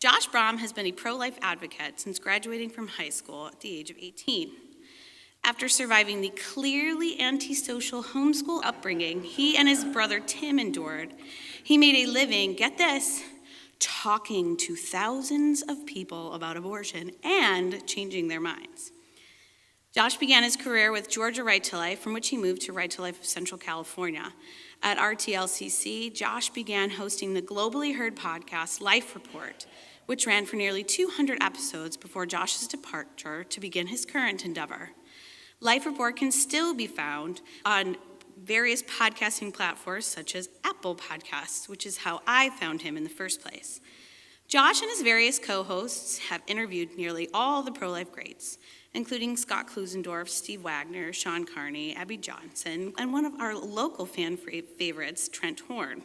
Josh Brahm has been a pro-life advocate since graduating from high school at the age of 18. After surviving the clearly antisocial homeschool upbringing he and his brother Tim endured, he made a living, get this, talking to thousands of people about abortion and changing their minds. Josh began his career with Georgia Right to Life, from which he moved to Right to Life of Central California. At RTLCC, Josh began hosting the globally heard podcast Life Report, which ran for nearly 200 episodes before Josh's departure to begin his current endeavor. Life Report can still be found on various podcasting platforms such as Apple Podcasts, which is how I found him in the first place. Josh and his various co-hosts have interviewed nearly all the pro-life greats, including Scott Klusendorf, Steve Wagner, Sean Carney, Abby Johnson, and one of our local fan favorites, Trent Horn.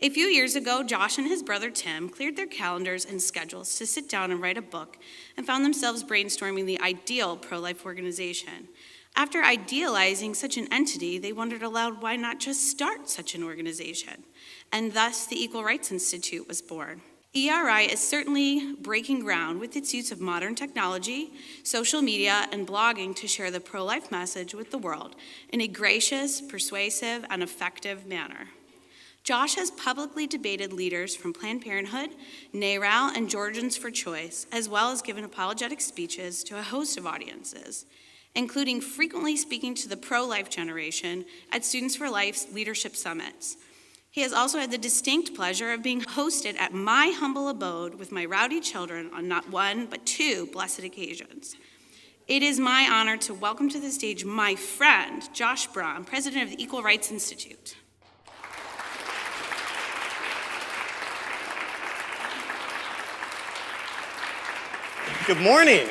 A few years ago, Josh and his brother Tim cleared their calendars and schedules to sit down and write a book and found themselves brainstorming the ideal pro-life organization. After idealizing such an entity, they wondered aloud why not just start such an organization, and thus the Equal Rights Institute was born. ERI is certainly breaking ground with its use of modern technology, social media, and blogging to share the pro-life message with the world in a gracious, persuasive, and effective manner. Josh has publicly debated leaders from Planned Parenthood, NARAL, and Georgians for Choice, as well as given apologetic speeches to a host of audiences, including frequently speaking to the pro-life generation at Students for Life's leadership summits. He has also had the distinct pleasure of being hosted at my humble abode with my rowdy children on not one, but two blessed occasions. It is my honor to welcome to the stage my friend, Josh Brahm, president of the Equal Rights Institute. Good morning.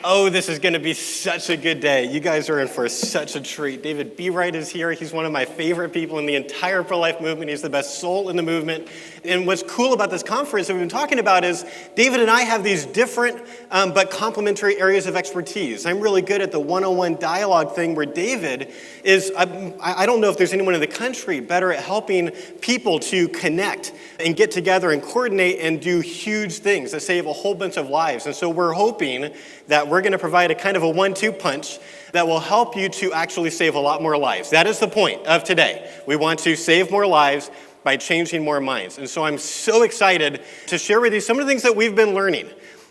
Oh, this is going to be such a good day. You guys are in for such a treat. David Bereit is here. He's one of my favorite people in the entire pro-life movement. He's the best soul in the movement. And what's cool about this conference that we've been talking about is David and I have these different but complementary areas of expertise. I'm really good at the one-on-one dialogue thing where David is, I don't know if there's anyone in the country better at helping people to connect and get together and coordinate and do huge things that save a whole bunch of lives. And so we're hoping that we're going to provide a kind of a 1-2 punch that will help you to actually save a lot more lives. That is the point of today. We want to save more lives by changing more minds. And so I'm so excited to share with you some of the things that we've been learning.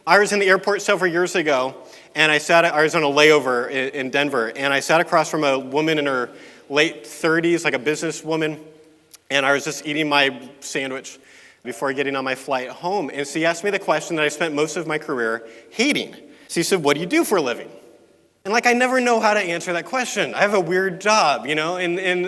I was in the airport several years ago, and I was on a layover in Denver, and I sat across from a woman in her late 30s, like a businesswoman, and I was just eating my sandwich before getting on my flight home. And she asked me the question that I spent most of my career hating. She said, "What do you do for a living?" And I never know how to answer that question. I have a weird job, and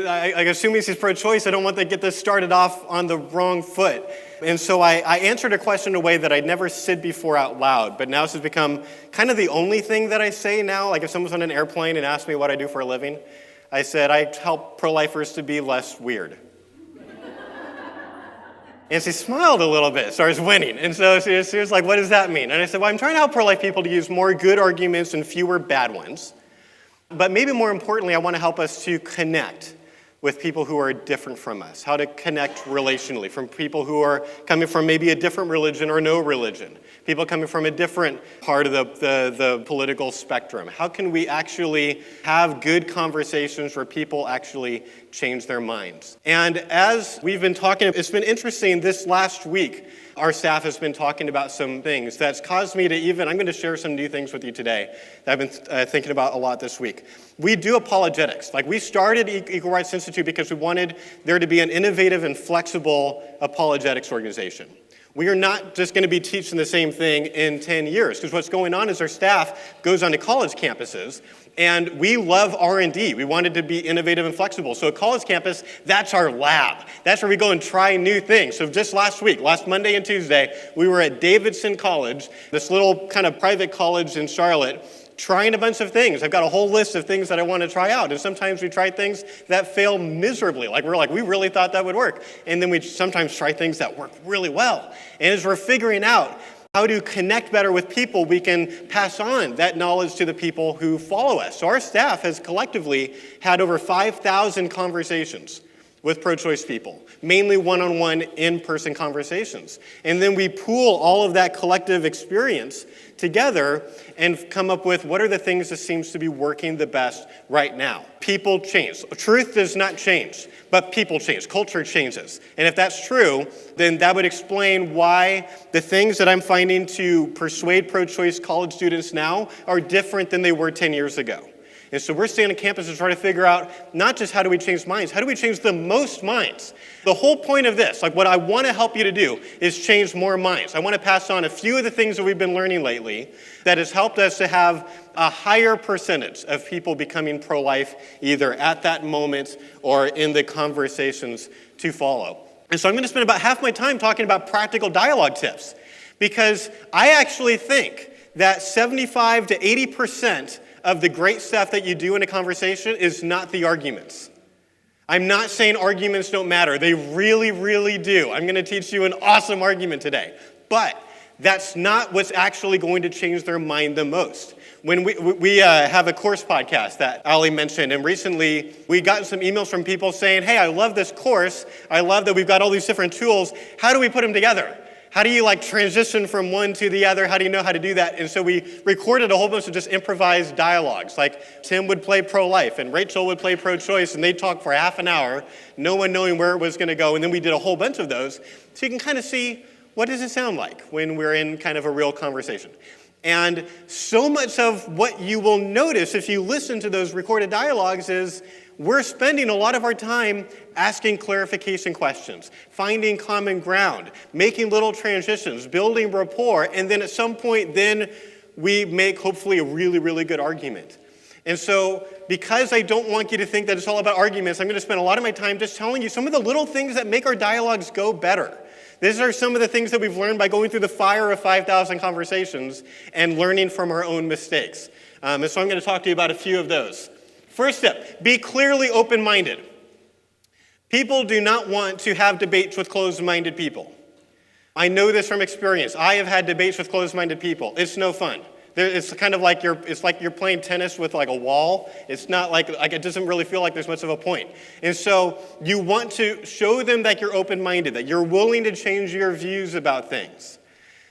I assuming she's pro-choice, I don't want to get this started off on the wrong foot. And so I answered a question in a way that I'd never said before out loud, but now this has become kind of the only thing that I say now. Like if someone's on an airplane and asks me what I do for a living, I said, I help pro-lifers to be less weird. And she smiled a little bit, so I was winning. And so she was like, what does that mean? And I said, well, I'm trying to help pro-life people to use more good arguments and fewer bad ones. But maybe more importantly, I want to help us to connect with people who are different from us, how to connect relationally, from people who are coming from maybe a different religion or no religion, people coming from a different part of the political spectrum. How can we actually have good conversations where people actually change their minds? And as we've been talking, it's been interesting this last week, our staff has been talking about some things that's caused me to I'm going to share some new things with you today that I've been thinking about a lot this week. We do apologetics. We started Equal Rights Institute because we wanted there to be an innovative and flexible apologetics organization. We are not just going to be teaching the same thing in 10 years, because what's going on is our staff goes onto college campuses, and we love R&D. We wanted to be innovative and flexible. So at college campus, that's our lab. That's where we go and try new things. So just last week, last Monday and Tuesday, we were at Davidson College, this little kind of private college in Charlotte, trying a bunch of things. I've got a whole list of things that I want to try out. And sometimes we try things that fail miserably. We really thought that would work. And then we sometimes try things that work really well. And as we're figuring out how to connect better with people, we can pass on that knowledge to the people who follow us. So our staff has collectively had over 5,000 conversations with pro-choice people, mainly one-on-one in-person conversations. And then we pool all of that collective experience together and come up with what are the things that seems to be working the best right now. People change. Truth does not change, but people change. Culture changes. And if that's true, then that would explain why the things that I'm finding to persuade pro-choice college students now are different than they were 10 years ago. And so we're staying on campus to try to figure out not just how do we change minds, how do we change the most minds? The whole point of this, like what I want to help you to do is change more minds. I want to pass on a few of the things that we've been learning lately that has helped us to have a higher percentage of people becoming pro-life either at that moment or in the conversations to follow. And so I'm going to spend about half my time talking about practical dialogue tips because I actually think that 75 to 80% of the great stuff that you do in a conversation is not the arguments. I'm not saying arguments don't matter. They really, really do. I'm going to teach you an awesome argument today. But that's not what's actually going to change their mind the most. When we have a course podcast that Ali mentioned, and recently we got some emails from people saying, hey, I love this course. I love that we've got all these different tools. How do we put them together? How do you transition from one to the other? How do you know how to do that? And so we recorded a whole bunch of just improvised dialogues. Like Tim would play pro-life and Rachel would play pro-choice and they'd talk for half an hour, no one knowing where it was going to go. And then we did a whole bunch of those. So you can kind of see what does it sound like when we're in kind of a real conversation. And so much of what you will notice if you listen to those recorded dialogues is we're spending a lot of our time asking clarification questions, finding common ground, making little transitions, building rapport, and then at some point then we make hopefully a really, really good argument. And so because I don't want you to think that it's all about arguments, I'm going to spend a lot of my time just telling you some of the little things that make our dialogues go better. These are some of the things that we've learned by going through the fire of 5,000 conversations and learning from our own mistakes. And so I'm going to talk to you about a few of those. First step, be clearly open-minded. People do not want to have debates with closed-minded people. I know this from experience. I have had debates with closed-minded people. It's no fun. It's kind of like you're playing tennis with a wall. It's not like it doesn't really feel like there's much of a point. And so you want to show them that you're open-minded, that you're willing to change your views about things.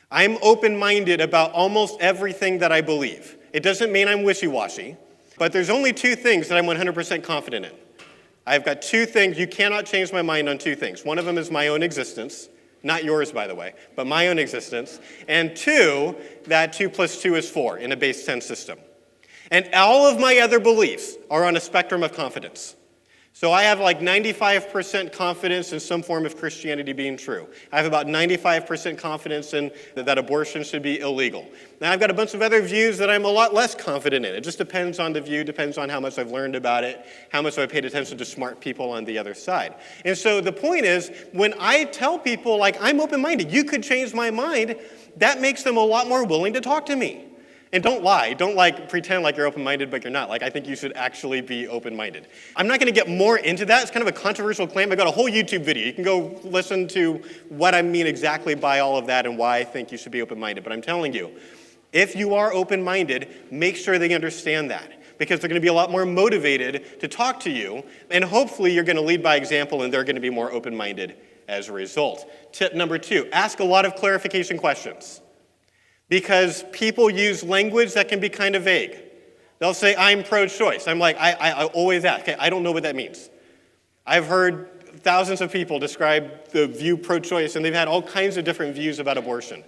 I'm open-minded about almost everything that I believe. It doesn't mean I'm wishy-washy. But there's only two things that I'm 100% confident in. I've got two things. You cannot change my mind on two things. One of them is my own existence, not yours, by the way, but my own existence. And two, that 2 + 2 is 4 in a base 10 system. And all of my other beliefs are on a spectrum of confidence. So I have 95% confidence in some form of Christianity being true. I have about 95% confidence in that abortion should be illegal. Now I've got a bunch of other views that I'm a lot less confident in. It just depends on the view, depends on how much I've learned about it, how much I've paid attention to smart people on the other side. And so the point is, when I tell people I'm open-minded, you could change my mind, that makes them a lot more willing to talk to me. And don't lie. Don't pretend like you're open-minded, but you're not. I think you should actually be open-minded. I'm not going to get more into that. It's kind of a controversial claim. I've got a whole YouTube video. You can go listen to what I mean exactly by all of that and why I think you should be open-minded. But I'm telling you, if you are open-minded, make sure they understand that. Because they're going to be a lot more motivated to talk to you. And hopefully you're going to lead by example and they're going to be more open-minded as a result. Tip number 2, ask a lot of clarification questions. Because people use language that can be kind of vague. They'll say, I'm pro-choice. I'm I always ask, okay, I don't know what that means. I've heard thousands of people describe the view pro-choice, and they've had all kinds of different views about abortion.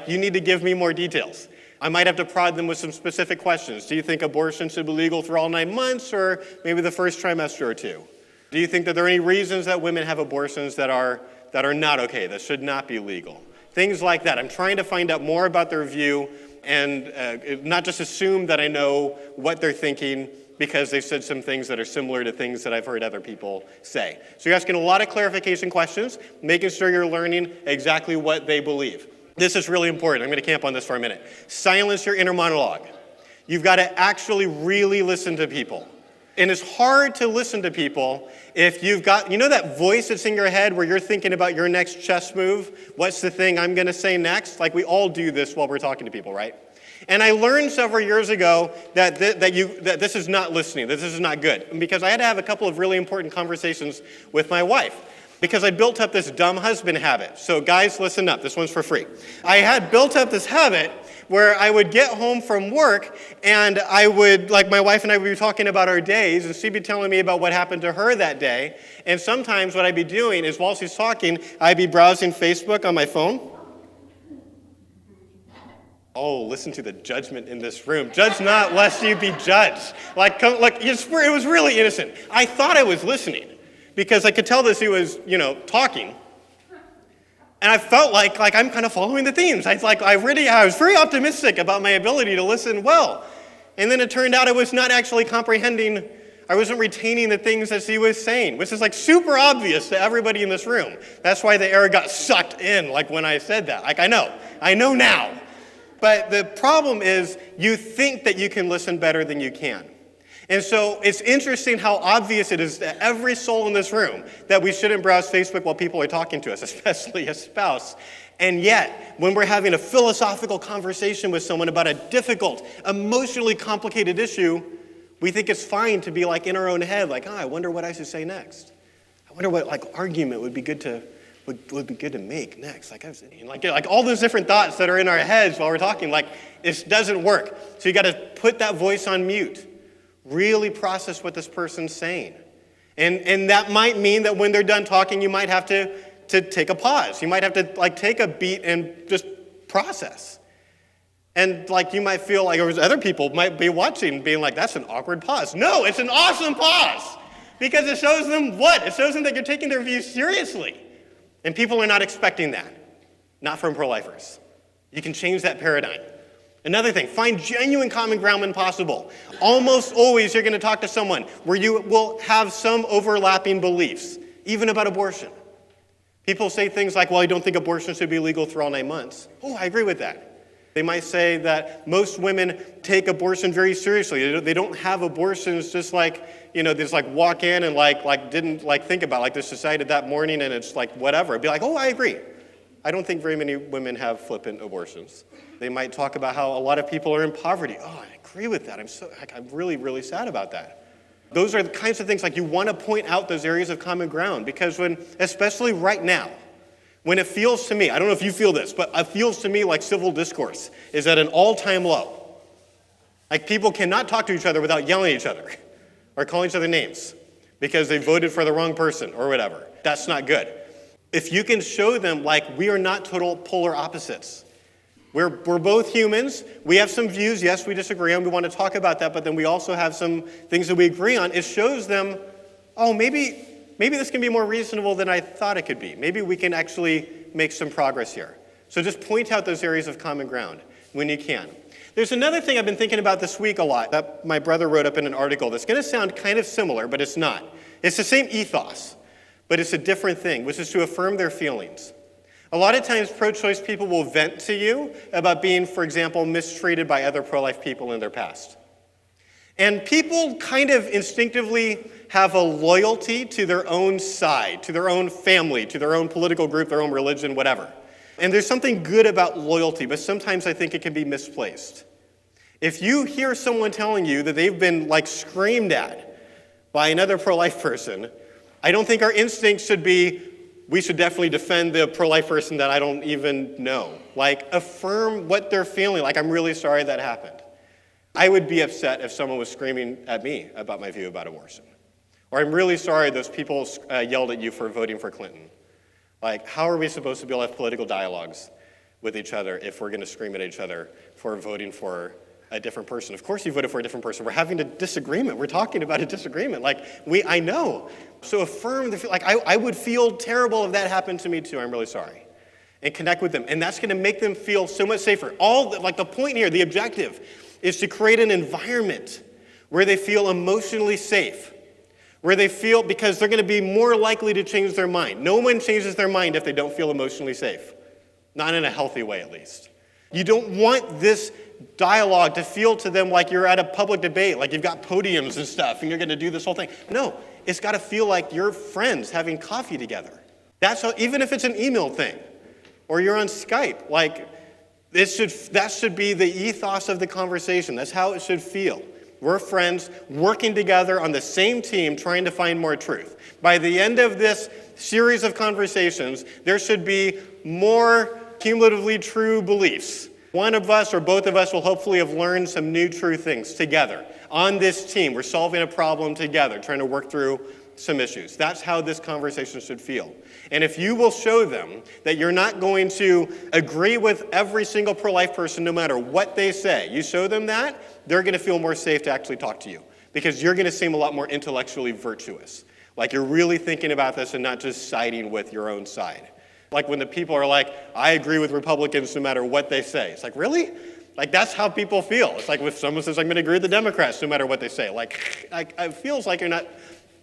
You need to give me more details. I might have to prod them with some specific questions. Do you think abortion should be legal for all 9 months, or maybe the first trimester or 2? Do you think that there are any reasons that women have abortions that are not okay, that should not be legal? Things like that. I'm trying to find out more about their view and not just assume that I know what they're thinking because they've said some things that are similar to things that I've heard other people say. So you're asking a lot of clarification questions, making sure you're learning exactly what they believe. This is really important. I'm going to camp on this for a minute. Silence your inner monologue. You've got to actually really listen to people. And it's hard to listen to people if you've got, that voice that's in your head where you're thinking about your next chess move? What's the thing I'm going to say next? We all do this while we're talking to people, right? And I learned several years ago that this is not listening, that this is not good. Because I had to have a couple of really important conversations with my wife. Because I built up this dumb husband habit. So guys, listen up. This one's for free. I had built up this habit where I would get home from work and I would, like my wife and I would be talking about our days and she'd be telling me about what happened to her that day. And sometimes what I'd be doing is while she's talking, I'd be browsing Facebook on my phone. Oh, listen to the judgment in this room. Judge not lest you be judged. It was really innocent. I thought I was listening because I could tell that she was, talking. And I felt like I'm kind of following the themes. I was very optimistic about my ability to listen well. And then it turned out I was not actually comprehending, I wasn't retaining the things that she was saying, which is super obvious to everybody in this room. That's why the air got sucked in, when I said that. I know now. But the problem is you think that you can listen better than you can. And so it's interesting how obvious it is to every soul in this room that we shouldn't browse Facebook while people are talking to us, especially a spouse. And yet, when we're having a philosophical conversation with someone about a difficult, emotionally complicated issue, we think it's fine to be in our own head, I wonder what I should say next. I wonder what argument would be good to make next. I was thinking, all those different thoughts that are in our heads while we're talking, it doesn't work. So you got to put that voice on mute. Really process what this person's saying. And that might mean that when they're done talking, you might have to take a pause. You might have to take a beat and just process. And you might feel or other people might be watching being that's an awkward pause. No, it's an awesome pause. Because it shows them what? It shows them that you're taking their views seriously. And people are not expecting that. Not from pro-lifers. You can change that paradigm. Another thing, find genuine common ground when possible. Almost always you're going to talk to someone where you will have some overlapping beliefs, even about abortion. People say things like, well, I don't think abortion should be legal for all 9 months. Oh, I agree with that. They might say that most women take abortion very seriously. They don't have abortions just they just walk in and didn't think about it. They decided that morning and it's whatever. It'd be oh, I agree. I don't think very many women have flippant abortions. They might talk about how a lot of people are in poverty. Oh, I agree with that. I'm really, really sad about that. Those are the kinds of things you want to point out those areas of common ground because especially right now, when it feels to me, I don't know if you feel this, but it feels to me like civil discourse is at an all-time low. People cannot talk to each other without yelling at each other or calling each other names because they voted for the wrong person or whatever. That's not good. If you can show them we are not total polar opposites. We're both humans. We have some views, yes, we disagree on. We want to talk about that, but then we also have some things that we agree on. It shows them, oh, maybe this can be more reasonable than I thought it could be. Maybe we can actually make some progress here. So just point out those areas of common ground when you can. There's another thing I've been thinking about this week a lot that my brother wrote up in an article that's going to sound kind of similar, but it's not. It's the same ethos, but it's a different thing, which is to affirm their feelings. A lot of times, pro-choice people will vent to you about being, for example, mistreated by other pro-life people in their past. And people kind of instinctively have a loyalty to their own side, to their own family, to their own political group, their own religion, whatever. And there's something good about loyalty, but sometimes I think it can be misplaced. If you hear someone telling you that they've been screamed at by another pro-life person, I don't think our instinct should be, we should definitely defend the pro-life person that I don't even know. Affirm what they're feeling. I'm really sorry that happened. I would be upset if someone was screaming at me about my view about abortion. Or I'm really sorry those people yelled at you for voting for Clinton. How are we supposed to be able to have political dialogues with each other if we're going to scream at each other for voting for a different person? Of course you voted for a different person. We're having a disagreement. We're talking about a disagreement. I know. So affirm I would feel terrible if that happened to me too. I'm really sorry. And connect with them. And that's going to make them feel so much safer. The point here, the objective, is to create an environment where they feel emotionally safe. Where they feel, because they're going to be more likely to change their mind. No one changes their mind if they don't feel emotionally safe. Not in a healthy way, at least. You don't want this dialogue to feel to them like you're at a public debate, like you've got podiums and stuff, and you're going to do this whole thing. No, it's got to feel like you're friends having coffee together. That's how, even if it's an email thing, or you're on Skype, That should be the ethos of the conversation. That's how it should feel. We're friends working together on the same team trying to find more truth. By the end of this series of conversations, there should be more cumulatively true beliefs. One of us or both of us will hopefully have learned some new true things together. On this team, we're solving a problem together, trying to work through some issues. That's how this conversation should feel. And if you will show them that you're not going to agree with every single pro-life person no matter what they say, you show them that, they're going to feel more safe to actually talk to you because you're going to seem a lot more intellectually virtuous. Like you're really thinking about this and not just siding with your own side. Like when the people are like, I agree with Republicans no matter what they say. It's like, really? Like that's how people feel. It's like if someone says, I'm going to agree with the Democrats no matter what they say. Like it feels like you're not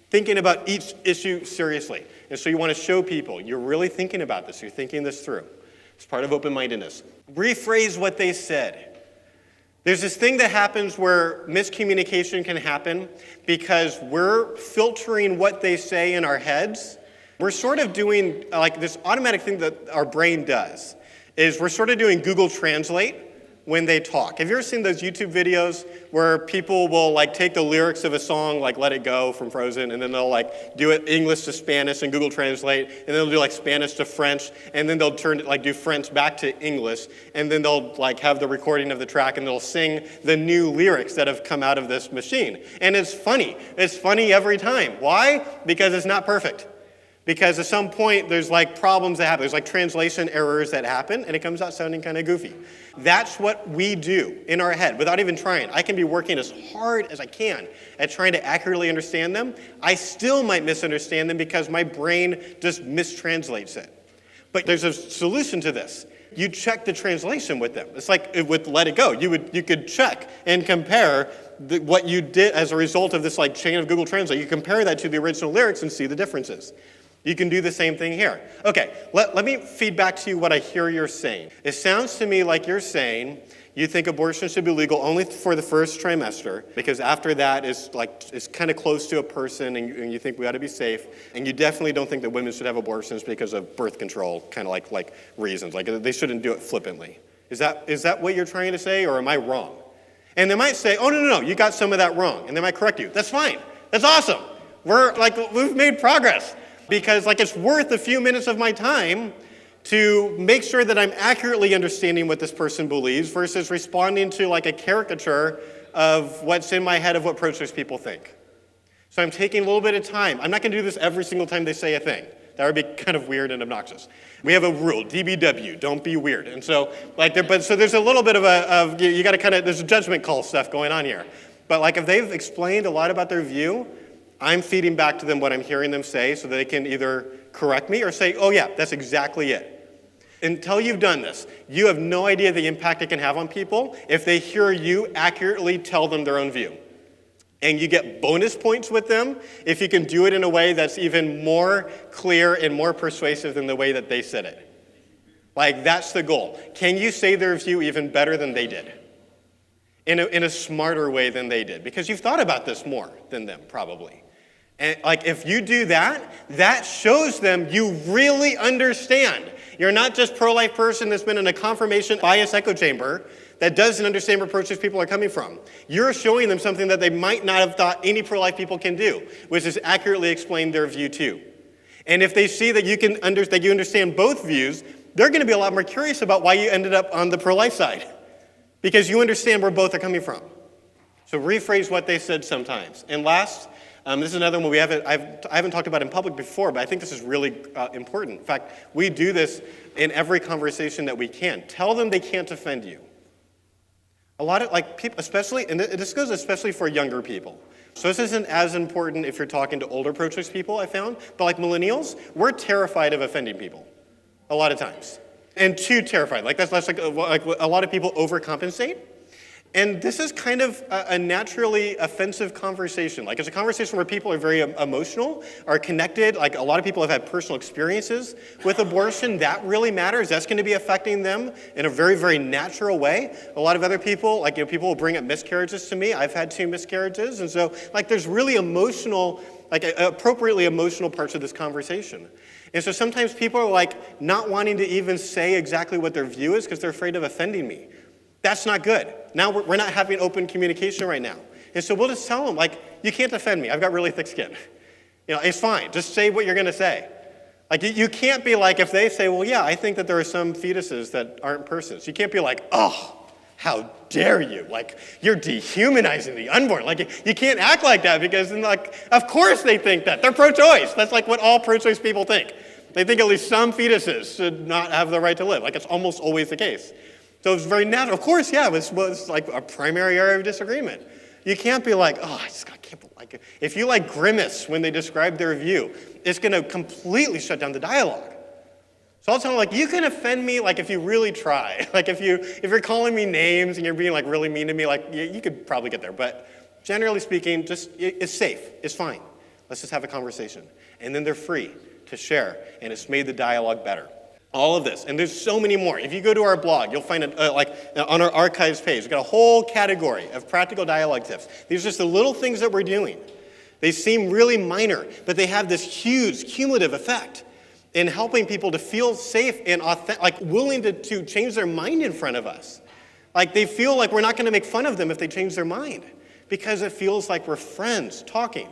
thinking about each issue seriously. And so you want to show people you're really thinking about this. You're thinking this through. It's part of open-mindedness. Rephrase what they said. There's this thing that happens where miscommunication can happen because we're filtering what they say in our heads. We're sort of doing like this automatic thing that our brain does is we're sort of doing Google Translate when they talk. Have you ever seen those YouTube videos where people will like take the lyrics of a song like Let It Go from Frozen and then they'll like do it English to Spanish and Google Translate and then they'll do like Spanish to French and then they'll turn it like do French back to English and then they'll like have the recording of the track and they'll sing the new lyrics that have come out of this machine. And it's funny. It's funny every time. Why? Because it's not perfect. Because at some point, there's like problems that happen. There's like translation errors that happen, and it comes out sounding kind of goofy. That's what we do in our head without even trying. I can be working as hard as I can at trying to accurately understand them. I still might misunderstand them because my brain just mistranslates it. But there's a solution to this. You check the translation with them. It's like with Let It Go. You could check and compare what you did as a result of this like chain of Google Translate. You compare that to the original lyrics and see the differences. You can do the same thing here. Okay, let me feed back to you what I hear you're saying. It sounds to me like you're saying you think abortion should be legal only for the first trimester because after that it's kind of close to a person and you think we ought to be safe. And you definitely don't think that women should have abortions because of birth control kind of like reasons. Like they shouldn't do it flippantly. Is that what you're trying to say or am I wrong? And they might say, oh, no, you got some of that wrong. And they might correct you. That's fine. That's awesome. We've made progress. Because it's worth a few minutes of my time to make sure that I'm accurately understanding what this person believes versus responding to like a caricature of what's in my head of what pro-choice people think. So I'm taking a little bit of time. I'm not going to do this every single time they say a thing. That would be kind of weird and obnoxious. We have a rule, DBW, don't be weird. And so so there's a little bit of you got to there's a judgment call stuff going on here. But if they've explained a lot about their view, I'm feeding back to them what I'm hearing them say so that they can either correct me or say, oh yeah, that's exactly it. Until you've done this, you have no idea the impact it can have on people if they hear you accurately tell them their own view. And you get bonus points with them if you can do it in a way that's even more clear and more persuasive than the way that they said it. That's the goal. Can you say their view even better than they did? In a smarter way than they did? Because you've thought about this more than them, probably. And if you do that, that shows them you really understand. You're not just pro-life person that's been in a confirmation bias echo chamber that doesn't understand where pro-choice people are coming from. You're showing them something that they might not have thought any pro-life people can do, which is accurately explain their view too. And if they see that you understand both views, they're going to be a lot more curious about why you ended up on the pro-life side, because you understand where both are coming from. So rephrase what they said sometimes. And last, this is another one I haven't talked about in public before, but I think this is really important. In fact, we do this in every conversation that we can. Tell them they can't offend you. A lot of people, especially, and this goes especially for younger people. So this isn't as important if you're talking to older pro-choice people, I found, but millennials, we're terrified of offending people a lot of times. And too terrified. That's a lot of people overcompensate. And this is kind of a naturally offensive conversation. It's a conversation where people are very emotional, are connected. A lot of people have had personal experiences with abortion. That really matters. That's going to be affecting them in a very, very natural way. A lot of other people, people will bring up miscarriages to me. I've had 2 miscarriages. And so, there's really emotional, appropriately emotional parts of this conversation. And so sometimes people are like not wanting to even say exactly what their view is because they're afraid of offending me. That's not good. Now we're not having open communication right now. And so we'll just tell them, like, you can't offend me. I've got really thick skin. It's fine. Just say what you're going to say. Like, you can't be like, if they say, well, yeah, I think that there are some fetuses that aren't persons. You can't be like, oh, how dare you? Like, you're dehumanizing the unborn. Like, you can't act like that because, like, of course they think that. They're pro-choice. That's like what all pro-choice people think. They think at least some fetuses should not have the right to live. Like, it's almost always the case. So it's very natural. Of course, yeah, it was like a primary area of disagreement. You can't be like, oh, I can't believe, like, if you like grimace when they describe their view, it's going to completely shut down the dialogue. So I'll tell them, like, you can offend me, like, if you really try. Like, if you're calling me names and you're being, like, really mean to me, like, you could probably get there. But generally speaking, it's safe. It's fine. Let's just have a conversation. And then they're free to share, and it's made the dialogue better. All of this, and there's so many more. If you go to our blog, you'll find it, on our archives page, we've got a whole category of practical dialogue tips. These are just the little things that we're doing. They seem really minor, but they have this huge cumulative effect in helping people to feel safe and willing to change their mind in front of us. Like, they feel like we're not going to make fun of them if they change their mind, because it feels like we're friends talking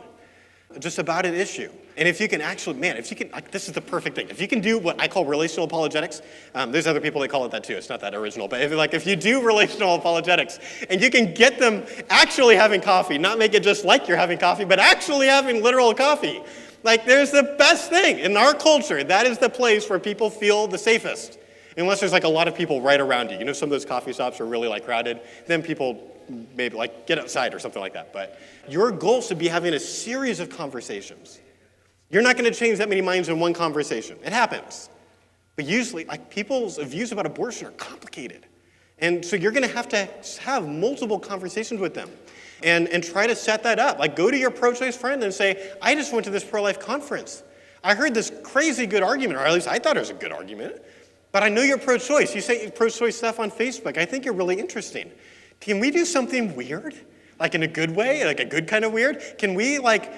just about an issue. And if you can actually, this is the perfect thing. If you can do what I call relational apologetics, there's other people that call it that too. It's not that original. But if you do relational apologetics and you can get them actually having coffee, not make it just like you're having coffee, but actually having literal coffee, like, there's the best thing. In our culture, that is the place where people feel the safest. Unless there's like a lot of people right around you. Some of those coffee shops are really like crowded. Then people maybe like get outside or something like that. But your goal should be having a series of conversations. You're not going to change that many minds in one conversation. It happens. But usually, like, people's views about abortion are complicated. And so you're going to have multiple conversations with them and try to set that up. Like, go to your pro-choice friend and say, I just went to this pro-life conference. I heard this crazy good argument, or at least I thought it was a good argument. But I know you're pro-choice. You say pro-choice stuff on Facebook. I think you're really interesting. Can we do something weird? Like, in a good way? Like, a good kind of weird? Can we, like,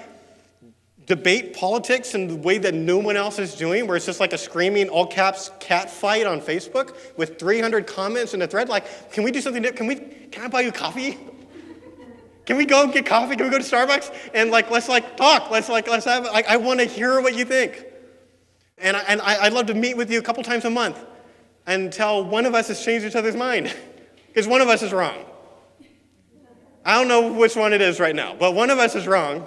debate politics in the way that no one else is doing, where it's just like a screaming, all caps, cat fight on Facebook with 300 comments in a thread? Like, can we do something different? Can I buy you coffee? Can we go get coffee? Can we go to Starbucks? And, like, let's talk. Let's have, like, I want to hear what you think. And I'd love to meet with you a couple times a month until one of us has changed each other's mind. Because one of us is wrong. I don't know which one it is right now, but one of us is wrong.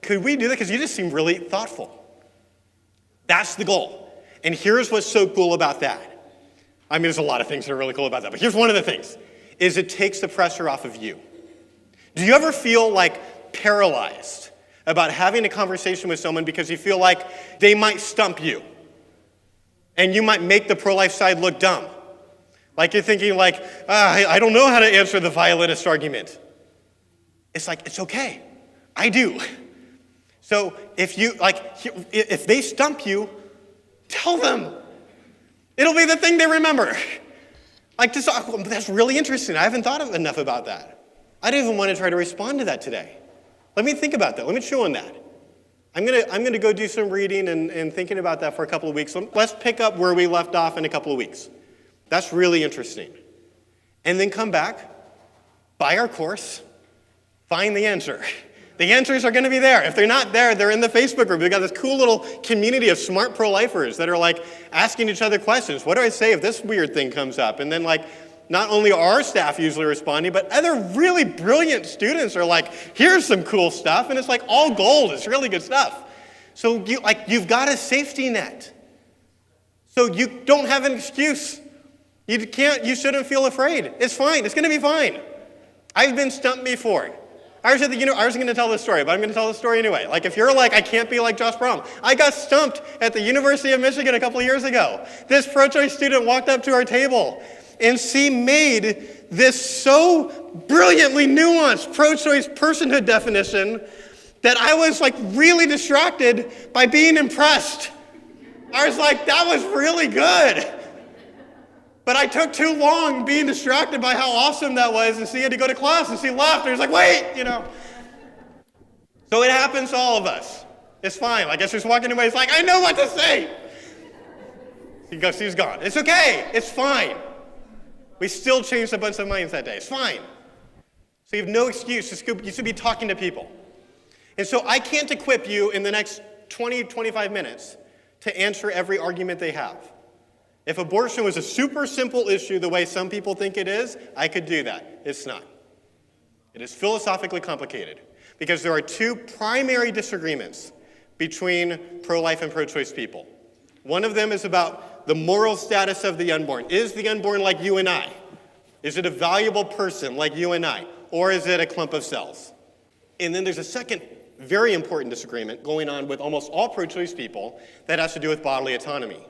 Could we do that? Because you just seem really thoughtful. That's the goal. And here's what's so cool about that. I mean, there's a lot of things that are really cool about that, but here's one of the things, is it takes the pressure off of you. Do you ever feel like paralyzed about having a conversation with someone because you feel like they might stump you and you might make the pro-life side look dumb? Like, you're thinking like, I don't know how to answer the violinist argument. It's like, it's okay. I do. So if they stump you, tell them. It'll be the thing they remember. Like, that's really interesting. I haven't thought enough about that. I didn't even want to try to respond to that today. Let me think about that. Let me chew on that. I'm gonna go do some reading and thinking about that for a couple of weeks. Let's pick up where we left off in a couple of weeks. That's really interesting. And then come back, buy our course, find the answer. The answers are going to be there. If they're not there, they're in the Facebook group. We've got this cool little community of smart pro-lifers that are like asking each other questions. What do I say if this weird thing comes up? And then, like, not only are our staff usually responding, but other really brilliant students are like, here's some cool stuff. And it's like all gold. It's really good stuff. So you've got a safety net. So you don't have an excuse. You shouldn't feel afraid. It's fine. It's going to be fine. I've been stumped before. I was going to tell this story, but I'm going to tell the story anyway. Like, if you're like, I can't be like Josh Brahm. I got stumped at the University of Michigan a couple of years ago. This pro-choice student walked up to our table, and she made this so brilliantly nuanced pro-choice personhood definition that I was like really distracted by being impressed. I was like, that was really good. But I took too long being distracted by how awesome that was, and she had to go to class, and she left, and I was like, wait, So it happens to all of us. It's fine. Like, as she's walking away, it's like, I know what to say. He's gone. It's okay. It's fine. We still changed a bunch of minds that day. It's fine. So you have no excuse. You should be talking to people. And so I can't equip you in the next 20, 25 minutes to answer every argument they have. If abortion was a super simple issue the way some people think it is, I could do that. It's not. It is philosophically complicated because there are two primary disagreements between pro-life and pro-choice people. One of them is about the moral status of the unborn. Is the unborn like you and I? Is it a valuable person like you and I? Or is it a clump of cells? And then there's a second very important disagreement going on with almost all pro-choice people that has to do with bodily autonomy.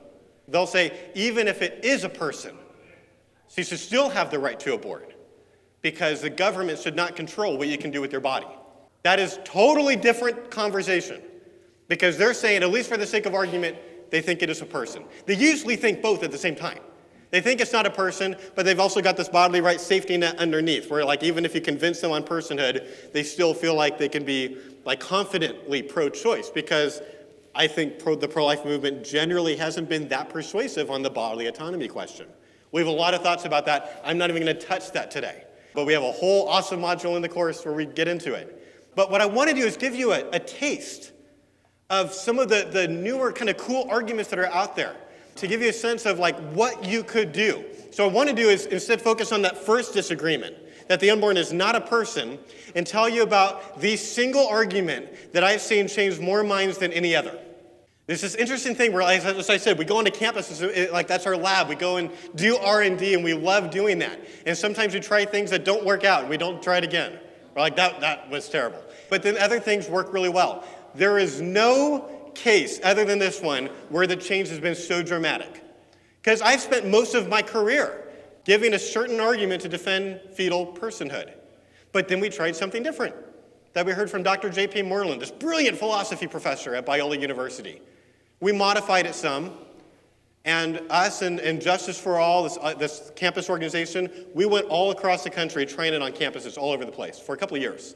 They'll say, even if it is a person, she should still have the right to abort because the government should not control what you can do with your body. That is totally different conversation because they're saying, at least for the sake of argument, they think it is a person. They usually think both at the same time. They think it's not a person, but they've also got this bodily right safety net underneath, where like even if you convince them on personhood, they still feel like they can be like confidently pro-choice because I think the pro-life movement generally hasn't been that persuasive on the bodily autonomy question. We have a lot of thoughts about that. I'm not even going to touch that today. But we have a whole awesome module in the course where we get into it. But what I want to do is give you a taste of some of the newer kind of cool arguments that are out there to give you a sense of like what you could do. So what I want to do is instead focus on that first disagreement, that the unborn is not a person, and tell you about the single argument that I've seen change more minds than any other. There's this interesting thing where, as I said, we go into campus, like that's our lab. We go and do R&D, and we love doing that. And sometimes we try things that don't work out, and we don't try it again. We're like, that was terrible. But then other things work really well. There is no case, other than this one, where the change has been so dramatic. Because I've spent most of my career giving a certain argument to defend fetal personhood. But then we tried something different that we heard from Dr. J.P. Moreland, this brilliant philosophy professor at Biola University. We modified it some, and us and Justice for All, this campus organization, we went all across the country training on campuses all over the place for a couple of years.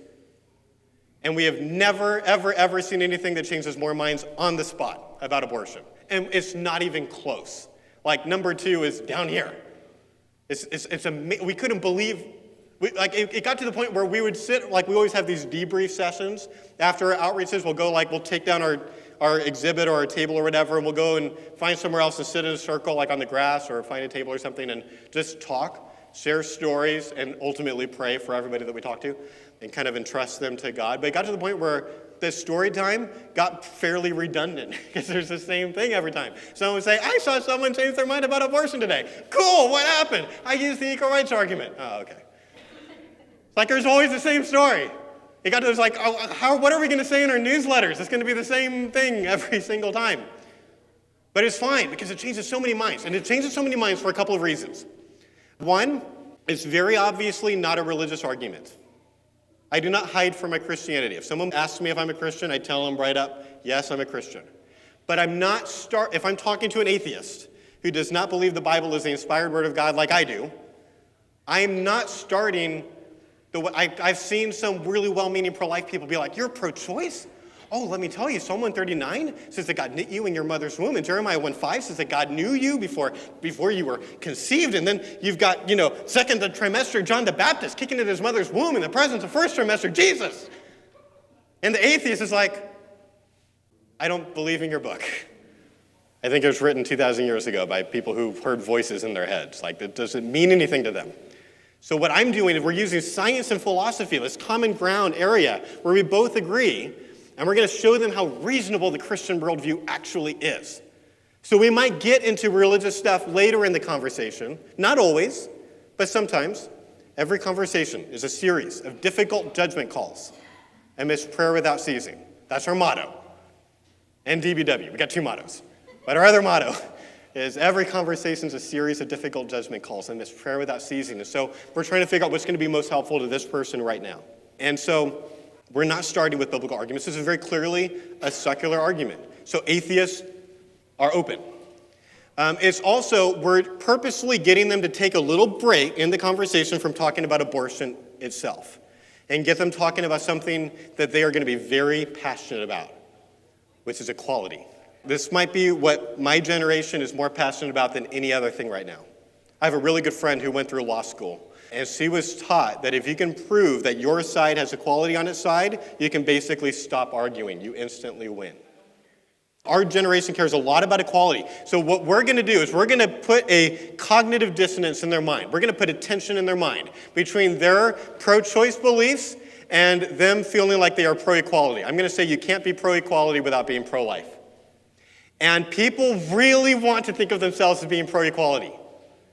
And we have never, ever, ever seen anything that changes more minds on the spot about abortion. And it's not even close. Like number 2 is down here. We couldn't believe, it got to the point where we would sit, like we always have these debrief sessions. After our outreaches, we'll take down our exhibit or our table or whatever, and we'll go and find somewhere else to sit in a circle, like on the grass or find a table or something, and just talk, share stories, and ultimately pray for everybody that we talk to and kind of entrust them to God. But it got to the point where the story time got fairly redundant because there's the same thing every time. Someone would say, I saw someone change their mind about abortion today. Cool, what happened? I used the equal rights argument. Oh, okay. It's like there's always the same story. It got to this like, what are we going to say in our newsletters? It's going to be the same thing every single time. But it's fine because it changes so many minds. And it changes so many minds for a couple of reasons. One, it's very obviously not a religious argument. I do not hide from my Christianity. If someone asks me if I'm a Christian, I tell them right up, yes, I'm a Christian. But if I'm talking to an atheist who does not believe the Bible is the inspired word of God like I do, I am not starting I've seen some really well-meaning pro-life people be like, you're pro-choice? Oh, let me tell you, Psalm 139 says that God knit you in your mother's womb, and Jeremiah 1:5 says that God knew you before you were conceived, and then you've got, second trimester John the Baptist kicking in his mother's womb in the presence of first trimester Jesus. And the atheist is like, I don't believe in your book. I think it was written 2,000 years ago by people who heard voices in their heads. Like, it doesn't mean anything to them. So what I'm doing is we're using science and philosophy, this common ground area where we both agree, and we're going to show them how reasonable the Christian worldview actually is. So we might get into religious stuff later in the conversation, not always, but sometimes. Every conversation is a series of difficult judgment calls amidst prayer without ceasing. That's our motto. And DBW, we got 2 mottos. But our other motto is every conversation is a series of difficult judgment calls and this prayer without ceasing. And so we're trying to figure out what's going to be most helpful to this person right now. And so we're not starting with biblical arguments. This is very clearly a secular argument. So atheists are open. It's also, we're purposely getting them to take a little break in the conversation from talking about abortion itself and get them talking about something that they are going to be very passionate about, which is equality. This might be what my generation is more passionate about than any other thing right now. I have a really good friend who went through law school, and she was taught that if you can prove that your side has equality on its side, you can basically stop arguing. You instantly win. Our generation cares a lot about equality. So what we're going to do is we're going to put a cognitive dissonance in their mind. We're going to put a tension in their mind between their pro-choice beliefs and them feeling like they are pro-equality. I'm going to say you can't be pro-equality without being pro-life. And people really want to think of themselves as being pro-equality.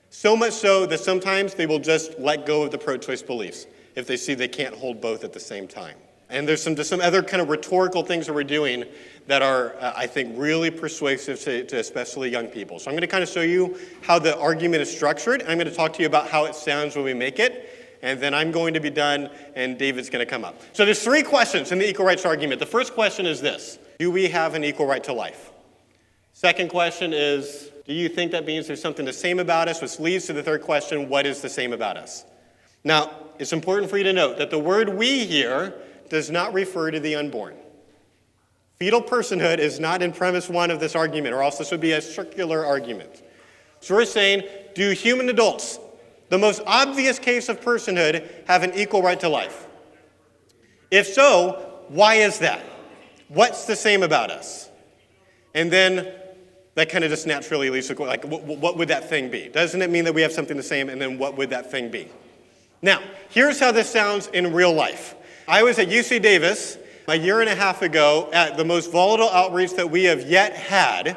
So much so that sometimes they will just let go of the pro-choice beliefs if they see they can't hold both at the same time. And there's some other kind of rhetorical things that we're doing that are, I think, really persuasive to especially young people. So I'm going to kind of show you how the argument is structured. I'm going to talk to you about how it sounds when we make it. And then I'm going to be done, and David's going to come up. So there's 3 questions in the equal rights argument. The first question is this: do we have an equal right to life? Second question is, do you think that means there's something the same about us? Which leads to the third question: what is the same about us? Now, it's important for you to note that the word "we" here does not refer to the unborn. Fetal personhood is not in premise 1 of this argument, or else this would be a circular argument. So we're saying, do human adults, the most obvious case of personhood, have an equal right to life? If so, why is that? What's the same about us? And then that kind of just naturally leads to, like, what would that thing be? Doesn't it mean that we have something the same, and then what would that thing be? Now, here's how this sounds in real life. I was at UC Davis a year and a half ago at the most volatile outreach that we have yet had,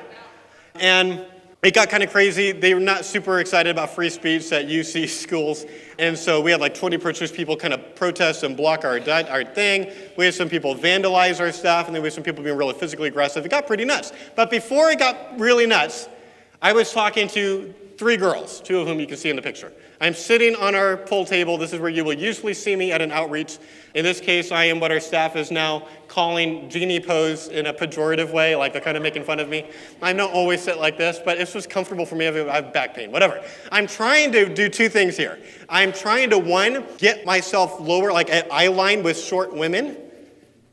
and it got kind of crazy. They were not super excited about free speech at UC schools, and so we had like 20 pro-choice people kind of protest and block our thing. We had some people vandalize our stuff, and then we had some people being really physically aggressive. It got pretty nuts. But before it got really nuts, I was talking to 3 girls, 2 of whom you can see in the picture. I'm sitting on our pool table. This is where you will usually see me at an outreach. In this case, I am what our staff is now calling genie pose in a pejorative way, like they're kind of making fun of me. I don't always sit like this, but it's just comfortable for me. I have back pain, whatever. I'm trying to do 2 things here. I'm trying to, 1, get myself lower, like at eye line with short women,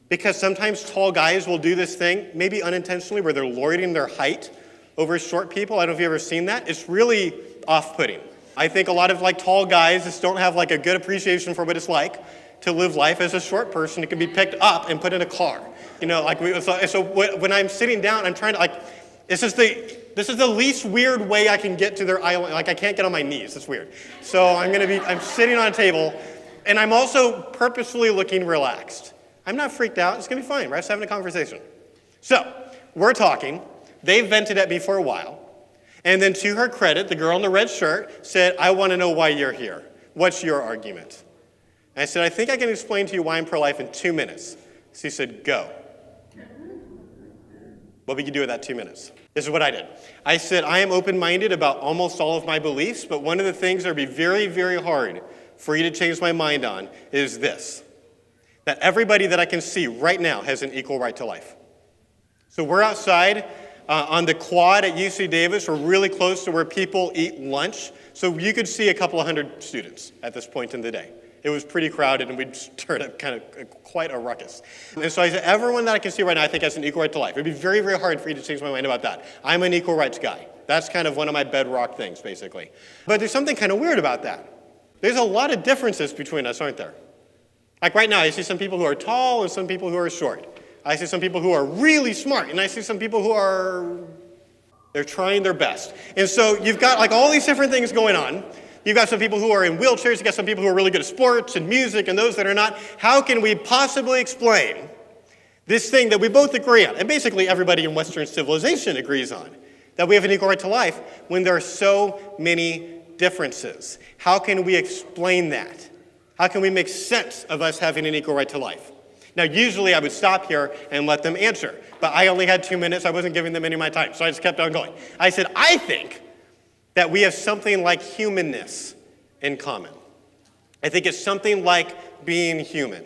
because sometimes tall guys will do this thing, maybe unintentionally, where they're lording their height over short people. I don't know if you've ever seen that. It's really off-putting. I think a lot of like tall guys just don't have like a good appreciation for what it's like to live life as a short person. It can be picked up and put in a car. You know, like when I'm sitting down, I'm trying to like, this is the least weird way I can get to their eye line. Like I can't get on my knees. It's weird. So I'm sitting on a table, and I'm also purposefully looking relaxed. I'm not freaked out. It's gonna be fine. We're just having a conversation. So we're talking. They've vented at me for a while. And then to her credit, the girl in the red shirt said, I want to know why you're here. What's your argument? And I said, I think I can explain to you why I'm pro-life in 2 minutes. She said, go. What would you do with that 2 minutes? This is what I did. I said, I am open-minded about almost all of my beliefs, but one of the things that would be very, very hard for you to change my mind on is this: that everybody that I can see right now has an equal right to life. So we're outside on the quad at UC Davis. We're really close to where people eat lunch. So you could see a couple of hundred students at this point in the day. It was pretty crowded, and we'd stirred up kind of quite a ruckus. And so I said, everyone that I can see right now, I think has an equal right to life. It'd be very, very hard for you to change my mind about that. I'm an equal rights guy. That's kind of one of my bedrock things, basically. But there's something kind of weird about that. There's a lot of differences between us, aren't there? Like right now, I see some people who are tall and some people who are short. I see some people who are really smart, and I see some people who they're trying their best. And so you've got like all these different things going on. You've got some people who are in wheelchairs, you've got some people who are really good at sports and music, and those that are not. How can we possibly explain this thing that we both agree on, and basically everybody in Western civilization agrees on, that we have an equal right to life, when there are so many differences? How can we explain that? How can we make sense of us having an equal right to life? Now, usually I would stop here and let them answer, but I only had 2 minutes. I wasn't giving them any of my time, so I just kept on going. I said, I think that we have something like humanness in common. I think it's something like being human.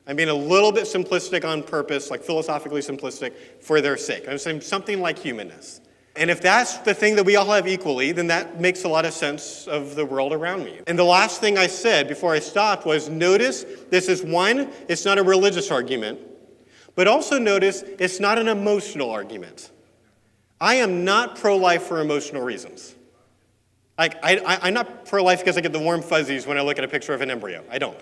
I'm being a little bit simplistic on purpose, like philosophically simplistic for their sake. I'm saying something like humanness. And if that's the thing that we all have equally, then that makes a lot of sense of the world around me. And the last thing I said before I stopped was, notice this is one, it's not a religious argument, but also notice it's not an emotional argument. I am not pro-life for emotional reasons. I'm not pro-life because I get the warm fuzzies when I look at a picture of an embryo. I don't.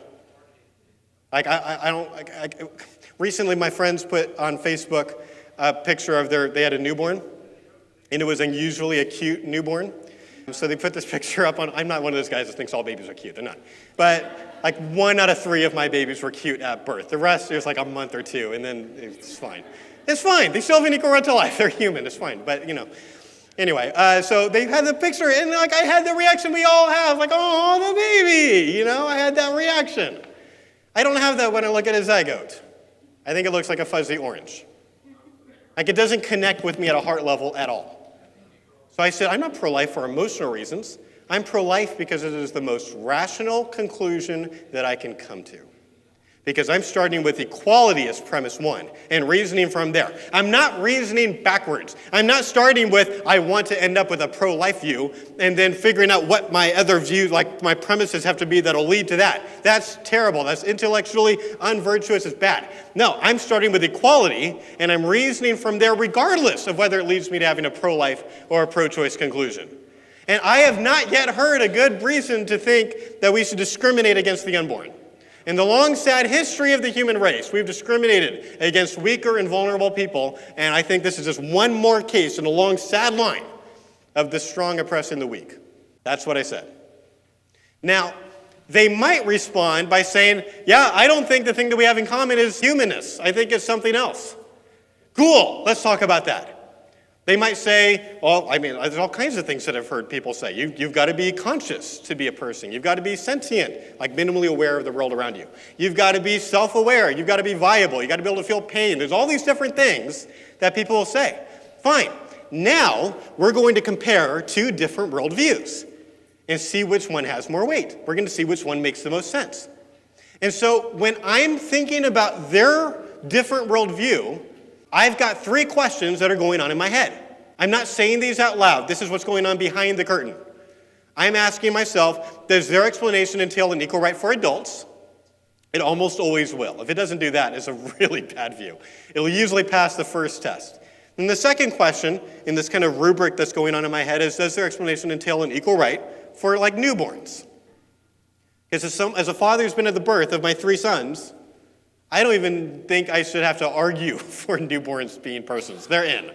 Recently, my friends put on Facebook a picture of they had a newborn, and it was unusually a cute newborn. So they put this picture up on, I'm not one of those guys that thinks all babies are cute, they're not. But like 1 out of 3 of my babies were cute at birth. The rest, it was like a month or 2, and then it's fine. It's fine, they still have an equal right to life, they're human, it's fine, but Anyway, so they had the picture, and like I had the reaction we all have, like, oh, the baby, I had that reaction. I don't have that when I look at a zygote. I think it looks like a fuzzy orange. Like it doesn't connect with me at a heart level at all. So I said, I'm not pro-life for emotional reasons. I'm pro-life because it is the most rational conclusion that I can come to. Because I'm starting with equality as premise 1 and reasoning from there. I'm not reasoning backwards. I'm not starting with, I want to end up with a pro-life view and then figuring out what my other views, like my premises have to be that'll lead to that. That's terrible. That's intellectually unvirtuous. It's bad. No, I'm starting with equality and I'm reasoning from there regardless of whether it leads me to having a pro-life or a pro-choice conclusion. And I have not yet heard a good reason to think that we should discriminate against the unborn. In the long, sad history of the human race, we've discriminated against weaker and vulnerable people, and I think this is just one more case in a long, sad line of the strong oppressing the weak. That's what I said. Now, they might respond by saying, yeah, I don't think the thing that we have in common is humanness. I think it's something else. Cool, let's talk about that. They might say, there's all kinds of things that I've heard people say. You've got to be conscious to be a person. You've got to be sentient, like minimally aware of the world around you. You've got to be self-aware. You've got to be viable. You've got to be able to feel pain. There's all these different things that people will say. Fine. Now, we're going to compare 2 different worldviews and see which one has more weight. We're going to see which one makes the most sense. And so when I'm thinking about their different worldview, I've got 3 questions that are going on in my head. I'm not saying these out loud. This is what's going on behind the curtain. I'm asking myself, does their explanation entail an equal right for adults? It almost always will. If it doesn't do that, it's a really bad view. It'll usually pass the first test. And the second question in this kind of rubric that's going on in my head is, does their explanation entail an equal right for like newborns? Because as a father who's been at the birth of my 3 sons, I don't even think I should have to argue for newborns being persons. They're in.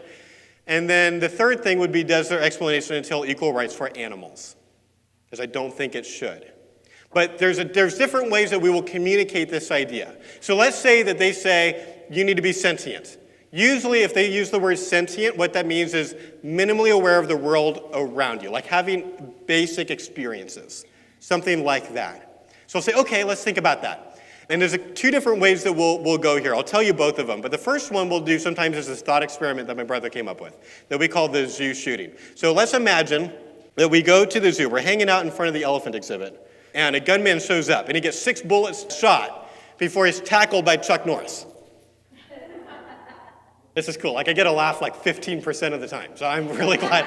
And then the third thing would be, does their explanation entail equal rights for animals? Because I don't think it should. But there's different ways that we will communicate this idea. So let's say that they say, you need to be sentient. Usually if they use the word sentient, what that means is minimally aware of the world around you, like having basic experiences, something like that. So I'll say, okay, let's think about that. And there's 2 different ways that we'll go here. I'll tell you both of them. But the first one we'll do sometimes is this thought experiment that my brother came up with that we call the zoo shooting. So let's imagine that we go to the zoo. We're hanging out in front of the elephant exhibit. And a gunman shows up. And he gets 6 bullets shot before he's tackled by Chuck Norris. This is cool. Like I get a laugh like 15% of the time. So I'm really glad.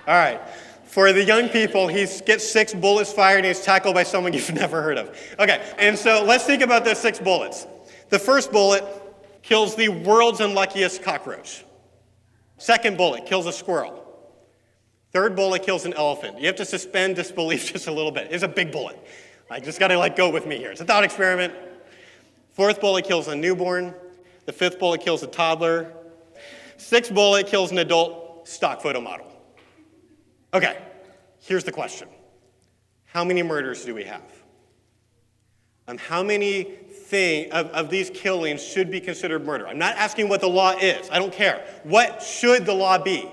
All right. For the young people, he gets 6 bullets fired and he's tackled by someone you've never heard of. Okay, and so let's think about those 6 bullets. The first bullet kills the world's unluckiest cockroach. Second bullet kills a squirrel. Third bullet kills an elephant. You have to suspend disbelief just a little bit. It's a big bullet. I just got to go with me here. It's a thought experiment. Fourth bullet kills a newborn. The 5th bullet kills a toddler. 6th bullet kills an adult stock photo model. Okay, here's the question. How many murders do we have? How many of these killings should be considered murder? I'm not asking what the law is. I don't care. What should the law be?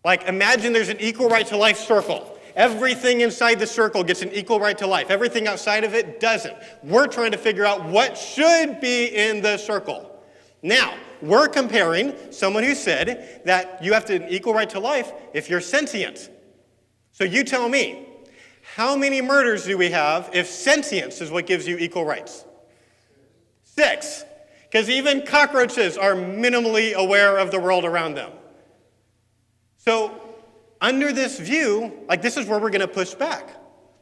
Like, imagine there's an equal right to life circle. Everything inside the circle gets an equal right to life. Everything outside of it doesn't. We're trying to figure out what should be in the circle. Now, we're comparing someone who said that you have an equal right to life if you're sentient. So you tell me, how many murders do we have if sentience is what gives you equal rights? 6. Because even cockroaches are minimally aware of the world around them. So under this view, this is where we're going to push back.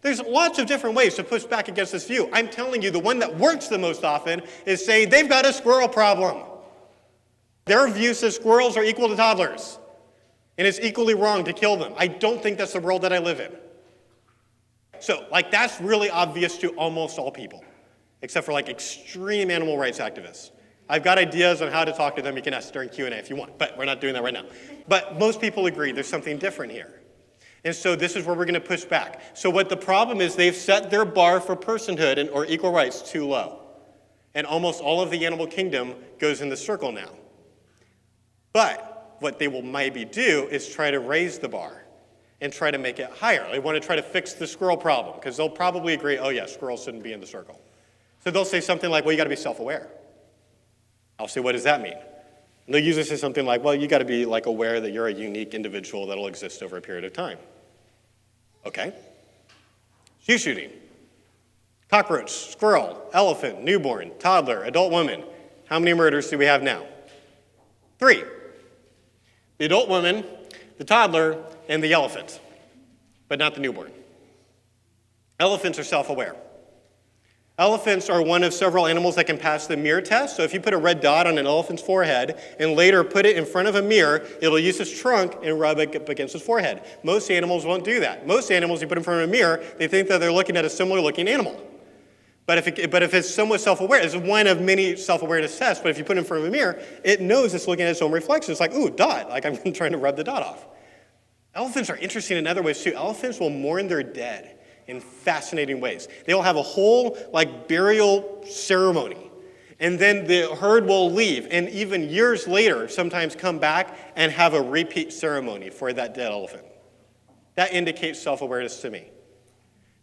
There's lots of different ways to push back against this view. I'm telling you, the one that works the most often is saying they've got a squirrel problem. Their view says squirrels are equal to toddlers, and it's equally wrong to kill them. I don't think that's the world that I live in. So, that's really obvious to almost all people, except for, extreme animal rights activists. I've got ideas on how to talk to them. You can ask during Q&A if you want, but we're not doing that right now. But most people agree there's something different here. And so this is where we're going to push back. So what the problem is, they've set their bar for personhood or equal rights too low. And almost all of the animal kingdom goes in the circle now. But what they will maybe do is try to raise the bar and try to make it higher. They want to try to fix the squirrel problem, because they'll probably agree, oh yeah, squirrels shouldn't be in the circle. So they'll say something like, well, you got to be self-aware. I'll say, what does that mean? And they'll usually say something like, well, you got to be aware that you're a unique individual that'll exist over a period of time. Okay. Shoe shooting. Cockroach, squirrel, elephant, newborn, toddler, adult woman. How many murders do we have now? 3. The adult woman, the toddler, and the elephant, but not the newborn. Elephants are self-aware. Elephants are one of several animals that can pass the mirror test. So if you put a red dot on an elephant's forehead and later put it in front of a mirror, it'll use its trunk and rub it up against its forehead. Most animals won't do that. Most animals, you put in front of a mirror, they think that they're looking at a similar-looking animal. But if it's somewhat self-aware, it's one of many self-awareness tests, but if you put it in front of a mirror, it knows it's looking at its own reflection. It's like, ooh, dot, I'm trying to rub the dot off. Elephants are interesting in other ways, too. Elephants will mourn their dead in fascinating ways. They'll have a whole burial ceremony, and then the herd will leave, and even years later sometimes come back and have a repeat ceremony for that dead elephant. That indicates self-awareness to me.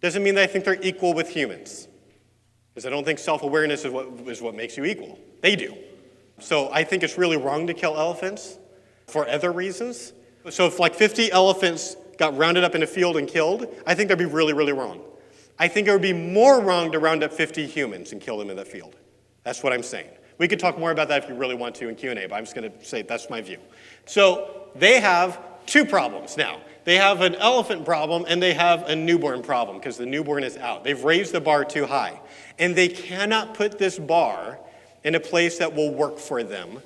Doesn't mean that I think they're equal with humans, because I don't think self-awareness is what makes you equal. They do. So I think it's really wrong to kill elephants for other reasons. So if 50 elephants got rounded up in a field and killed, I think that'd be really, really wrong. I think it would be more wrong to round up 50 humans and kill them in that field. That's what I'm saying. We could talk more about that if you really want to in Q&A, but I'm just going to say that's my view. So they have 2 problems now. They have an elephant problem and they have a newborn problem because the newborn is out. They've raised the bar too high. And they cannot put this bar in a place that will work for them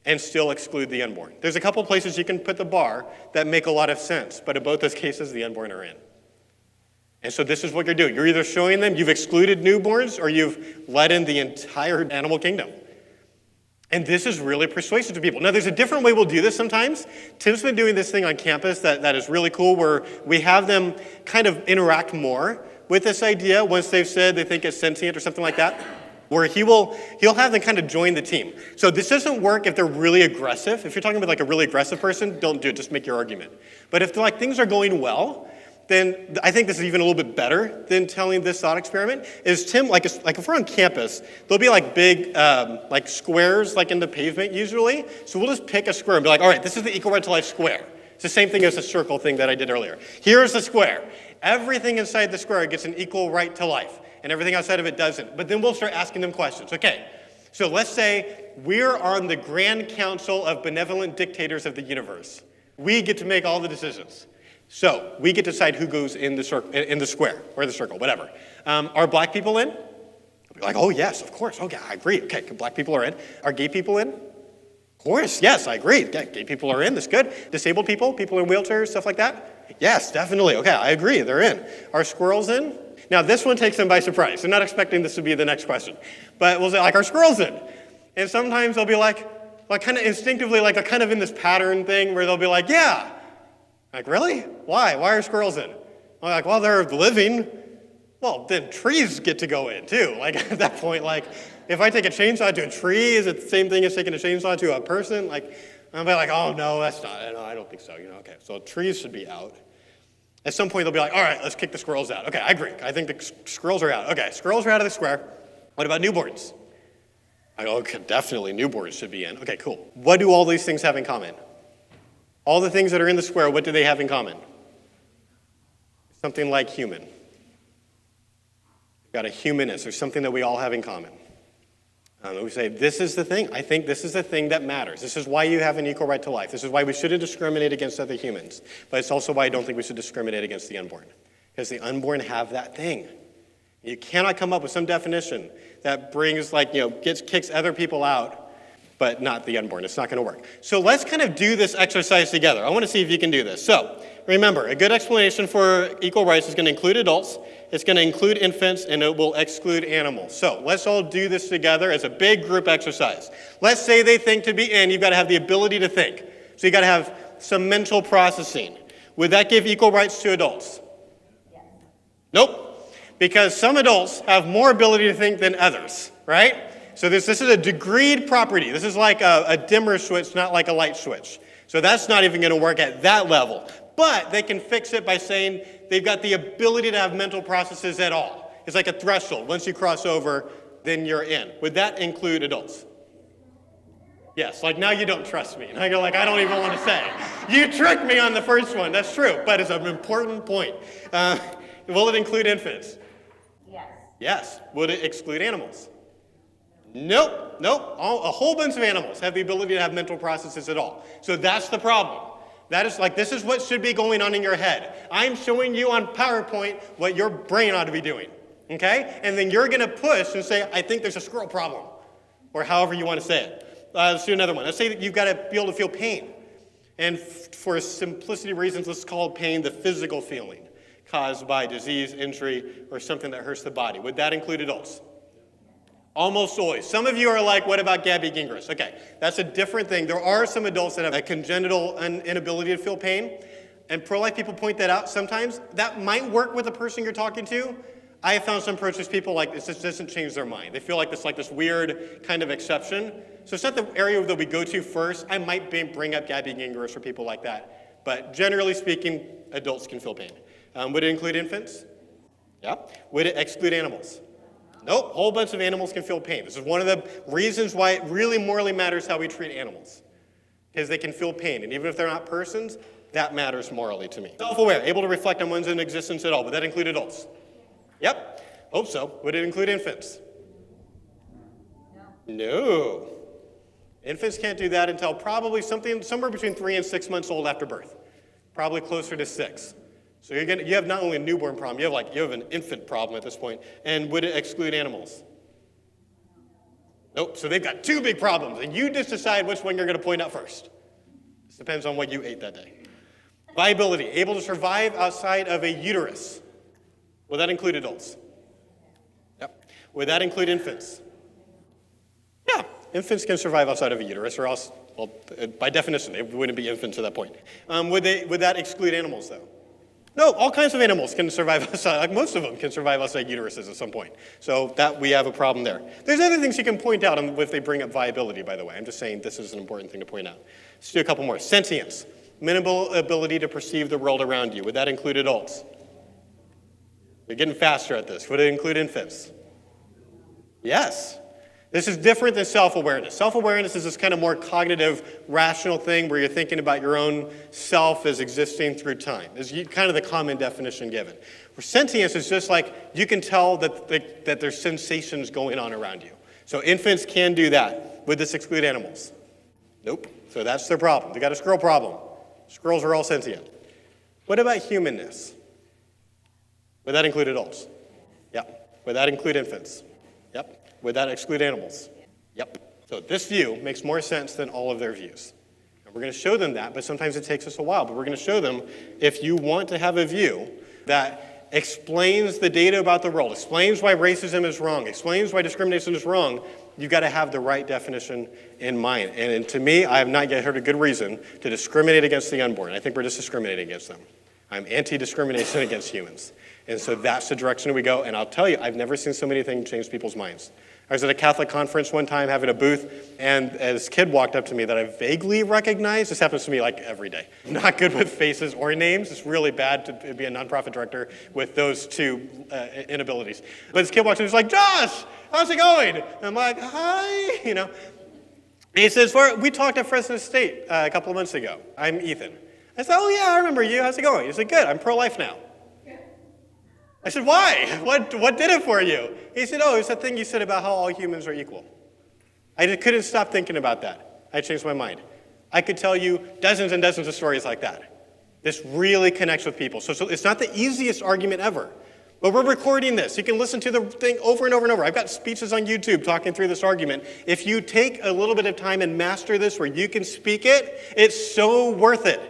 and still exclude the unborn. There's a couple places you can put the bar that make a lot of sense, but in both those cases, the unborn are in. And so this is what you're doing. You're either showing them you've excluded newborns or you've let in the entire animal kingdom. And this is really persuasive to people. Now, there's a different way we'll do this sometimes. Tim's been doing this thing on campus that is really cool where we have them kind of interact more with this idea once they've said they think it's sentient or something like that, where he'll have them kind of join the team. So this doesn't work if they're really aggressive. If you're talking about a really aggressive person, don't do it, just make your argument. But if things are going well, then I think this is even a little bit better than telling this thought experiment, is Tim, if we're on campus, there'll be big squares in the pavement usually. So we'll just pick a square and be like, all right, this is the equal right to life square. It's the same thing as the circle thing that I did earlier. Here's the square. Everything inside the square gets an equal right to life, and everything outside of it doesn't. But then we'll start asking them questions. Okay, so let's say we're on the Grand Council of Benevolent Dictators of the Universe. We get to make all the decisions. So we get to decide who goes in the square, or the circle, whatever. Are black people in? I'll be like, oh yes, of course. Okay, I agree. Okay, black people are in. Are gay people in? Of course, yes, I agree. Okay, gay people are in, that's good. Disabled people, people in wheelchairs, stuff like that? Yes, definitely. Okay, I agree, they're in. Are squirrels in? Now this one takes them by surprise. They're not expecting this to be the next question. But we'll say, are squirrels in? And sometimes they'll be like kind of instinctively, they're kind of in this pattern thing where they'll be like, yeah. Really? Why? Why are squirrels in? I'm well, they're living. Well, then trees get to go in too. At that point, if I take a chainsaw to a tree, is it the same thing as taking a chainsaw to a person? I'll be oh no, that's not. No, I don't think so. Okay, so trees should be out. At some point, they'll be all right, let's kick the squirrels out. Okay, I agree. I think the squirrels are out. Okay, squirrels are out of the square. What about newborns? Okay, definitely newborns should be in. Okay, cool. What do all these things have in common? All the things that are in the square, what do they have in common? Something like human. We've got a humanness, or something that we all have in common. We say, this is the thing. I think this is the thing that matters. This is why you have an equal right to life. This is why we shouldn't discriminate against other humans. But it's also why I don't think we should discriminate against the unborn. Because the unborn have that thing. You cannot come up with some definition that brings, kicks other people out. but not the unborn. It's not going to work. So let's kind of do this exercise together. I want to see if you can do this. So remember, a good explanation for equal rights is going to include adults, it's going to include infants, and it will exclude animals. So let's all do this together as a big group exercise. Let's say they think to be in, you've got to have the ability to think. So you've got to have some mental processing. Would that give equal rights to adults? Yes. Nope. Because some adults have more ability to think than others, right? So this is a degreed property. This is like a dimmer switch, not like a light switch. So that's not even going to work at that level. But they can fix it by saying they've got the ability to have mental processes at all. It's like a threshold. Once you cross over, then you're in. Would that include adults? Yes, like now you don't trust me. Now you're like, I don't even want to say. You tricked me on the first one. That's true, but it's an important point. Will it include infants? Yes. Yes. Would it exclude animals? Nope. A whole bunch of animals have the ability to have mental processes at all. So that's the problem. That is like, this is what should be going on in your head. I'm showing you on PowerPoint what your brain ought to be doing, okay? And then you're going to push and say, I think there's a squirrel problem, or however you want to say it. Let's do another one. Let's say that you've got to be able to feel pain. And for simplicity reasons, let's call pain the physical feeling caused by disease, injury, or something that hurts the body. Would that include adults? Almost always. Some of you are like, what about Gabby Gingras? Okay, that's a different thing. There are some adults that have a congenital inability to feel pain, and pro-life people point that out sometimes. That might work with the person you're talking to. I have found some pro-choice people like this just doesn't change their mind. They feel like this weird kind of exception. So it's not the area that we go to first. I might bring up Gabby Gingras for people like that. But generally speaking, adults can feel pain. Would it include infants? Yeah. Would it exclude animals? Nope. A whole bunch of animals can feel pain. This is one of the reasons why it really morally matters how we treat animals. Because they can feel pain. And even if they're not persons, that matters morally to me. Self-aware, able to reflect on one's own existence at all. Would that include adults? Yep. Hope so. Would it include infants? No. Infants can't do that until probably somewhere between 3 and 6 months old after birth. Probably closer to 6. So you have not only a newborn problem, you have an infant problem at this point. And would it exclude animals? Nope. So they've got 2 big problems, and you just decide which one you're going to point out first. This depends on what you ate that day. Viability, able to survive outside of a uterus. Would that include adults? Yep. Would that include infants? Yeah. Infants can survive outside of a uterus, or else, well, by definition, they wouldn't be infants at that point. Would that exclude animals, though? No, all kinds of animals can survive outside, like most of them can survive outside uteruses at some point. So that we have a problem there. There's other things you can point out if they bring up viability, by the way. I'm just saying this is an important thing to point out. Let's do a couple more. Sentience, minimal ability to perceive the world around you. Would that include adults? We're getting faster at this. Would it include infants? Yes. This is different than self-awareness. Self-awareness is this kind of more cognitive, rational thing where you're thinking about your own self as existing through time. Is kind of the common definition given. Where sentience is just like you can tell that there's sensations going on around you. So infants can do that. Would this exclude animals? Nope. So that's their problem. They got a squirrel problem. Squirrels are all sentient. What about humanness? Would that include adults? Yep. Would that include infants? Yep. Would that exclude animals? Yep. So this view makes more sense than all of their views. And we're going to show them that, but sometimes it takes us a while. But we're going to show them if you want to have a view that explains the data about the world, explains why racism is wrong, explains why discrimination is wrong, you've got to have the right definition in mind. And to me, I have not yet heard a good reason to discriminate against the unborn. I think we're just discriminating against them. I'm anti-discrimination against humans. And so that's the direction we go. And I'll tell you, I've never seen so many things change people's minds. I was at a Catholic conference one time having a booth, and this kid walked up to me that I vaguely recognized. This happens to me like every day. Not good with faces or names. It's really bad to be a nonprofit director with those 2 inabilities. But this kid walks in and he's like, Josh, how's it going? And I'm like, hi, And he says, we talked at Fresno State a couple of months ago. I'm Ethan. I said, oh yeah, I remember you. How's it going? He said, good, I'm pro-life now. I said, why? What did it for you? He said, oh, it's that thing you said about how all humans are equal. I just couldn't stop thinking about that. I changed my mind. I could tell you dozens and dozens of stories like that. This really connects with people. So it's not the easiest argument ever, But we're recording this. You can listen to the thing over and over and over. I've got speeches on YouTube talking through this argument. If you take a little bit of time and master this where you can speak it, it's so worth it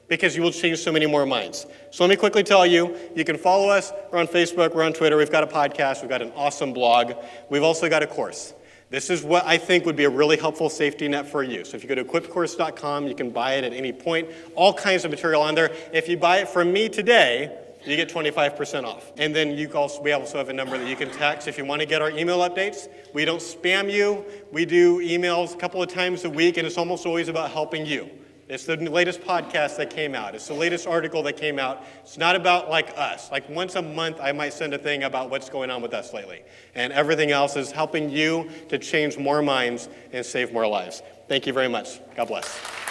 because you will change so many more minds. So let me quickly tell you, you can follow us. We're on Facebook, we're on Twitter, we've got a podcast, we've got an awesome blog. We've also got a course. This is what I think would be a really helpful safety net for you. So if you go to equipcourse.com, you can buy it at any point. All kinds of material on there. If you buy it from me today, you get 25% off. And then we also have a number that you can text if you want to get our email updates. We don't spam you. We do emails a couple of times a week, and it's almost always about helping you. It's the latest podcast that came out. It's the latest article that came out. It's not about like us. Like once a month, I might send a thing about what's going on with us lately. And everything else is helping you to change more minds and save more lives. Thank you very much. God bless.